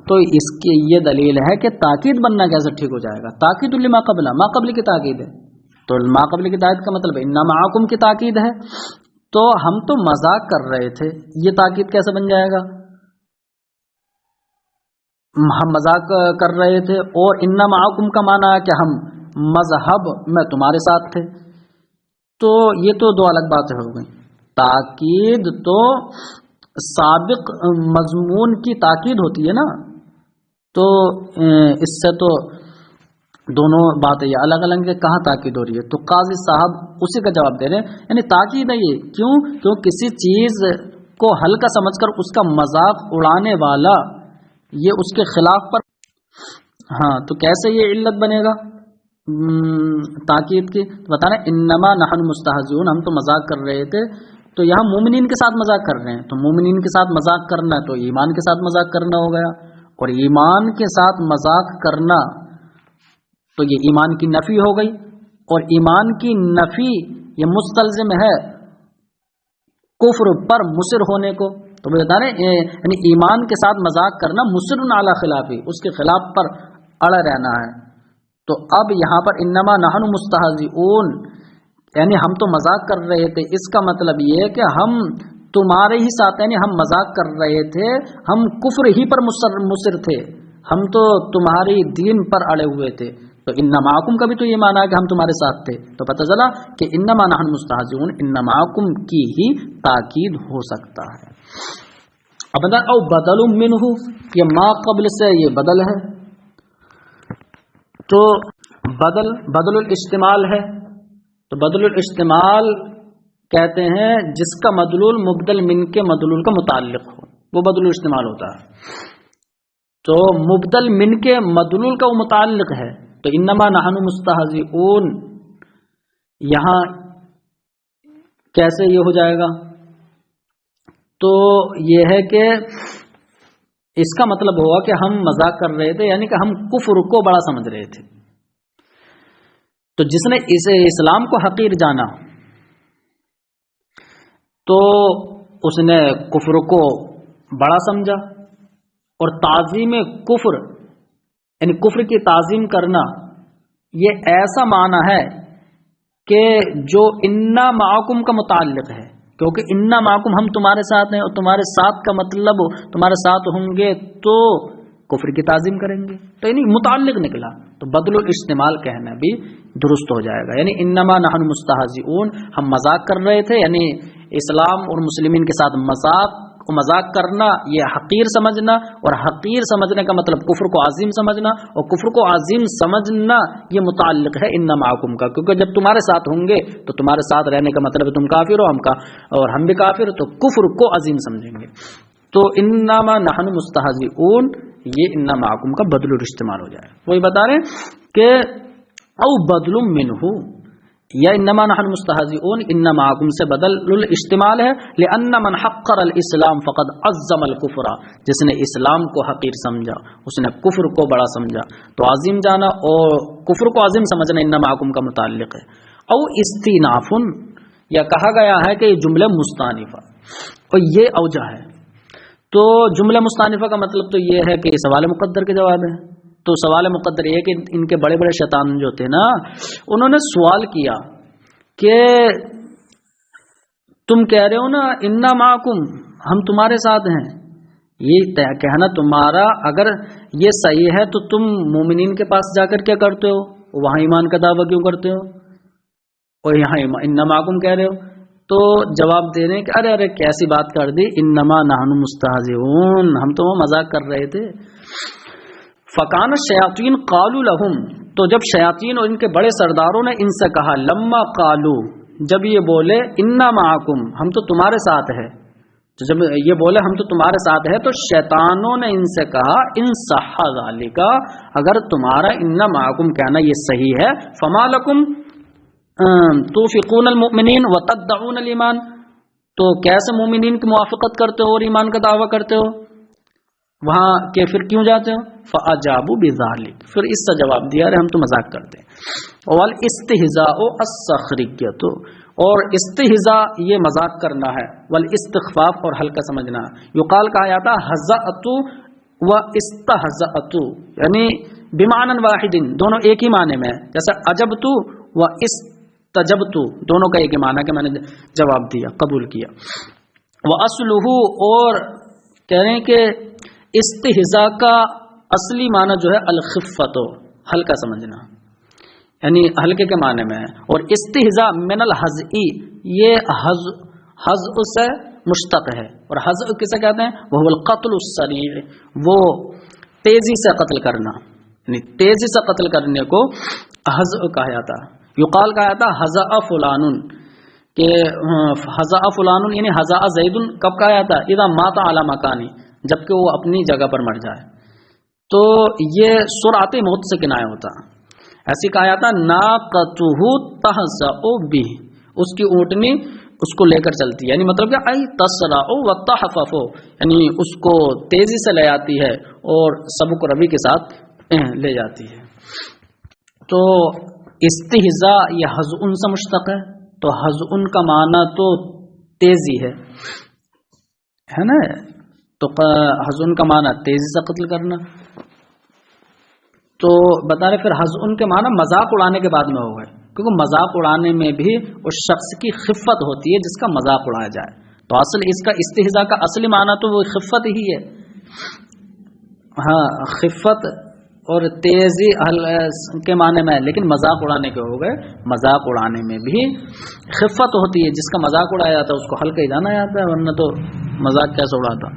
[SPEAKER 1] تو اس کی یہ دلیل ہے کہ تاکید بننا کیسے ٹھیک ہو جائے گا؟ تاکید لما قبل، ما قبل کی تاکید ہے، تو ما قبل کی تاکید کا مطلب انا معکم کی تاکید ہے، تو ہم تو مذاق کر رہے تھے، یہ تاکید کیسے بن جائے گا؟ ہم مذاق کر رہے تھے، اور انا معکم کا معنی ہے کہ ہم مذہب میں تمہارے ساتھ تھے، تو یہ تو دو الگ باتیں ہو گئیں۔ تاکید تو سابق مضمون کی تاکید ہوتی ہے نا، تو اس سے تو دونوں باتیں یہ الگ الگ کہاں تاکید ہو رہی ہے؟ تو قاضی صاحب اسی کا جواب دے رہے ہیں، یعنی تاکید ہے یہ، کیوں کسی چیز کو ہلکا سمجھ کر اس کا مذاق اڑانے والا یہ اس کے خلاف پر، ہاں تو کیسے یہ علت بنے گا تاکید کی؟ بتانا انما نحن مستہزئون، ہم تو مذاق کر رہے تھے، تو یہاں مومنین کے ساتھ مذاق کر رہے ہیں، تو مومنین کے ساتھ مذاق کرنا تو ایمان کے ساتھ مذاق کرنا ہو گیا، اور ایمان کے ساتھ مذاق کرنا تو یہ ایمان کی نفی ہو گئی، اور ایمان کی نفی یہ مستلزم ہے کفر پر مصر ہونے کو، تو بتا رہے یعنی ایمان کے ساتھ مذاق کرنا مصر علی خلافی، اس کے خلاف پر اڑا رہنا ہے۔ تو اب یہاں پر انما نحن مستہزئون یعنی ہم تو مذاق کر رہے تھے، اس کا مطلب یہ ہے کہ ہم تمہارے ہی ساتھ، یعنی ہم مذاق کر رہے تھے، ہم کفر ہی پر مصر تھے، ہم تو تمہاری دین پر اڑے ہوئے تھے، تو انما معکم کا بھی تو یہ معنی ہے کہ ہم تمہارے ساتھ تھے، تو پتہ چلا کہ انما نحن مستہزئون انما معکم کی ہی تاکید ہو سکتا ہے۔ اب او بدل منہ، یہ ما قبل سے یہ بدل ہے، تو بدل الاستعمال ہے، تو بدل الاستعمال کہتے ہیں جس کا مدلول مبدل من کے مدلول کا متعلق ہو، وہ بدل الاستعمال ہوتا ہے، تو مبدل من کے مدلول کا وہ متعلق ہے، تو انما نحن مستہزئون یہاں کیسے یہ ہو جائے گا؟ تو یہ ہے کہ اس کا مطلب ہوا کہ ہم مذاق کر رہے تھے، یعنی کہ ہم کفر کو بڑا سمجھ رہے تھے، تو جس نے اسلام کو حقیر جانا تو اس نے کفر کو بڑا سمجھا، اور تعظیم کفر یعنی کفر کی تعظیم کرنا یہ ایسا معنی ہے کہ جو انا معکم کا متعلق ہے، کیونکہ انا معکم ہم تمہارے ساتھ ہیں، اور تمہارے ساتھ کا مطلب تمہارے ساتھ ہوں گے تو کفر کی تعظیم کریں گے، تو یعنی متعلق نکلا، تو بدل الاستعمال کہنا بھی درست ہو جائے گا، یعنی انما نحن مستہزئون ہم مذاق کر رہے تھے، یعنی اسلام اور مسلمین کے ساتھ مذاق کرنا یہ حقیر سمجھنا، اور حقیر سمجھنے کا مطلب کفر کو عظیم سمجھنا، اور کفر کو عظیم سمجھنا یہ متعلق ہے انما معکم کا، کیونکہ جب تمہارے ساتھ ہوں گے تو تمہارے ساتھ رہنے کا مطلب تم کافر ہو، اور ہم بھی کافر، تو کفر کو عظیم سمجھیں گے، تو انما نحن مستہزئون یہ انما معکم کا بدل الاستعمال ہو جائے، وہی بتا رہے ہیں کہ او بدل منہ، یا انما نحن مستہزئون انما معکم سے بدل الاستعمال ہے، لأن من حقر الاسلام فقد عظم الکفر، جس نے اسلام کو حقیر سمجھا اس نے کفر کو بڑا سمجھا، تو عظیم جانا اور کفر کو عظیم سمجھنا انما معکم کا متعلق ہے۔ او استیناف، یا کہا گیا ہے کہ یہ جملہ مستانفہ، اور یہ اوجہ ہے، تو جملہ مستانفہ کا مطلب تو یہ ہے کہ یہ سوال مقدر کے جواب ہے، تو سوال مقدر یہ کہ ان کے بڑے بڑے شیطان جو تھے نا، انہوں نے سوال کیا کہ تم کہہ رہے ہو نا انا معکم ہم تمہارے ساتھ ہیں، یہ کہنا تمہارا اگر یہ صحیح ہے تو تم مومنین کے پاس جا کر کیا کرتے ہو، وہاں ایمان کا دعویٰ کیوں کرتے ہو، اور یہاں انا معکم کہہ رہے ہو؟ تو جواب دے رہے ہیں کہ ارے کیسی بات کر دی، انما نحن مستہزئون ہم تو مذاق کر رہے تھے۔ فکان الشیاطین قالوا لهم، تو جب شیاطین اور ان کے بڑے سرداروں نے ان سے کہا، لما قالوا جب یہ بولے انا معکم ہم تو تمہارے ساتھ ہے، تو جب یہ بولے ہم تو تمہارے ساتھ ہے، تو شیطانوں نے ان سے کہا ان صح ذالک، اگر تمہارا انا معکم کہنا یہ صحیح ہے، فما لکم توفقون المؤمنین وتدعون الایمان، تو کیسے مومنین کی موافقت کرتے ہو اور ایمان کا دعویٰ کرتے ہو، وہاں کہ پھر کیوں جاتے ہو؟ فاجابوا بذلک، پھر اس سے جواب دیا ارے ہم تو مذاق کرتے ہیں۔ والاستہزاء السخریۃ، اور استہزاء یہ مذاق کرنا ہے، والاستخفاف اور ہلکا سمجھنا. یقال کہا جاتا حزأت و استہزأت، یعنی بمعنى واحد، دونوں ایک ہی معنی میں، جیسے عجبت و استجبت، دونوں کا ایک ہی معنی کہ میں نے جواب دیا، قبول کیا. واصلہ، اور کہہ رہے ہیں کہ استہزاء کا اصلی معنی جو ہے الخفت، ہلکا سمجھنا، یعنی ہلکے کے معنی میں ہے. اور استہزاء من الحزء، یہ حزء سے مشتق ہے، اور حزء کسے کہتے ہیں؟ وہ القتل السریع، وہ تیزی سے قتل کرنا، یعنی تیزی سے قتل کرنے کو حزء کہا جاتا ہے. یقال کہا جاتا حزأ فلان، کہ حزأ فلان یعنی حزأ زید، کب کہا جاتا ہے؟ اذا مات علی مکانی، جبکہ وہ اپنی جگہ پر مر جائے. تو یہ سرعت موت سے کنایہ ہوتا ہے. ایسی کہا جاتا ناقتہ تہزأ بہ، اس کی اونٹنی اس کو لے کر چلتی ہے، یعنی مطلب کہ ای تسرع و تحفف، یعنی اس کو تیزی سے لے جاتی ہے اور سبق روی کے ساتھ لے جاتی ہے. تو استہزاء یہ حزء سے مشتق ہے، تو حزء کا معنی تو تیزی ہے نا، تو حزء کا معنی تیزی سے قتل کرنا. تو بتا رہے پھر حزء کے معنی مذاق اڑانے کے بعد میں ہو گئے، کیونکہ مذاق اڑانے میں بھی اس شخص کی خفت ہوتی ہے جس کا مذاق اڑایا جائے. تو اصل اس کا استہزاء کا اصلی معنی تو وہ خفت ہی ہے. ہاں، خفت اور تیزی کے معنی میں، لیکن مذاق اڑانے کے ہو گئے. مذاق اڑانے میں بھی خفت ہوتی ہے، جس کا مذاق اڑایا جاتا ہے اس کو ہلکا ہی جانا جاتا ہے، ورنہ تو مذاق کیسے اڑاتا.